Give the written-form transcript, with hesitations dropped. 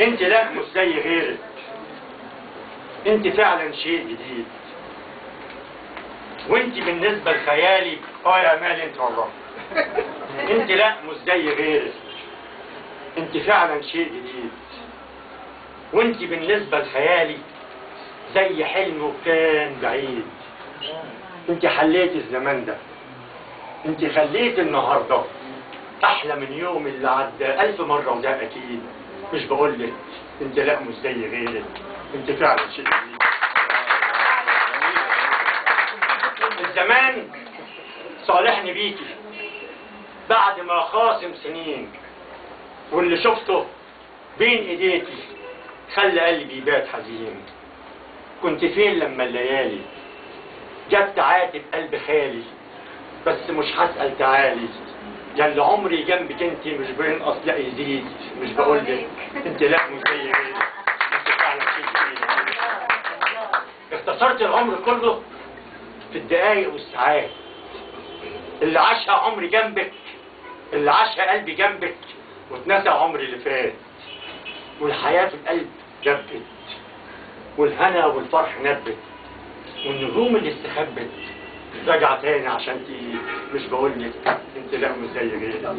انت لا مش زي غيرك، انت فعلا شيء جديد، وانت بالنسبه لخيالي يا امال انت والله. انت لا مش زي غيرك، انت فعلا شيء جديد، وانت بالنسبه لخيالي زي حلم وكان بعيد. انت حليتي الزمان ده، انت خليتي النهارده احلى من يوم اللي عدى 1000 مره، وده اكيد. مش بقولك انت لا مش زي غيرك، انت فعلا شيء جديد. الزمان صالحني بيكي بعد ما خاصم سنين، واللي شفته بين ايديكي خلى قلبي يبات حزين. كنت فين لما الليالي جت تعاتب قلب خالي؟ بس مش هسأل تعالي، ياللي عمري جنبك انت مش بينقص لا يزيد. مش بقولك انت لا مش زي غيرك، انت فعلا شيء جديد. اختصرت العمر كله في الدقايق والساعات، اللي عاشها عمري جنبك، اللي عاشها قلبي جنبك، واتنسى عمري اللي فات. والحياة في القلب جبت، والهنا والفرح نبت، والنجوم اللي استخبت راجعة تاني عشان تيجي. مش بقولك انت لا مش زي غيرك.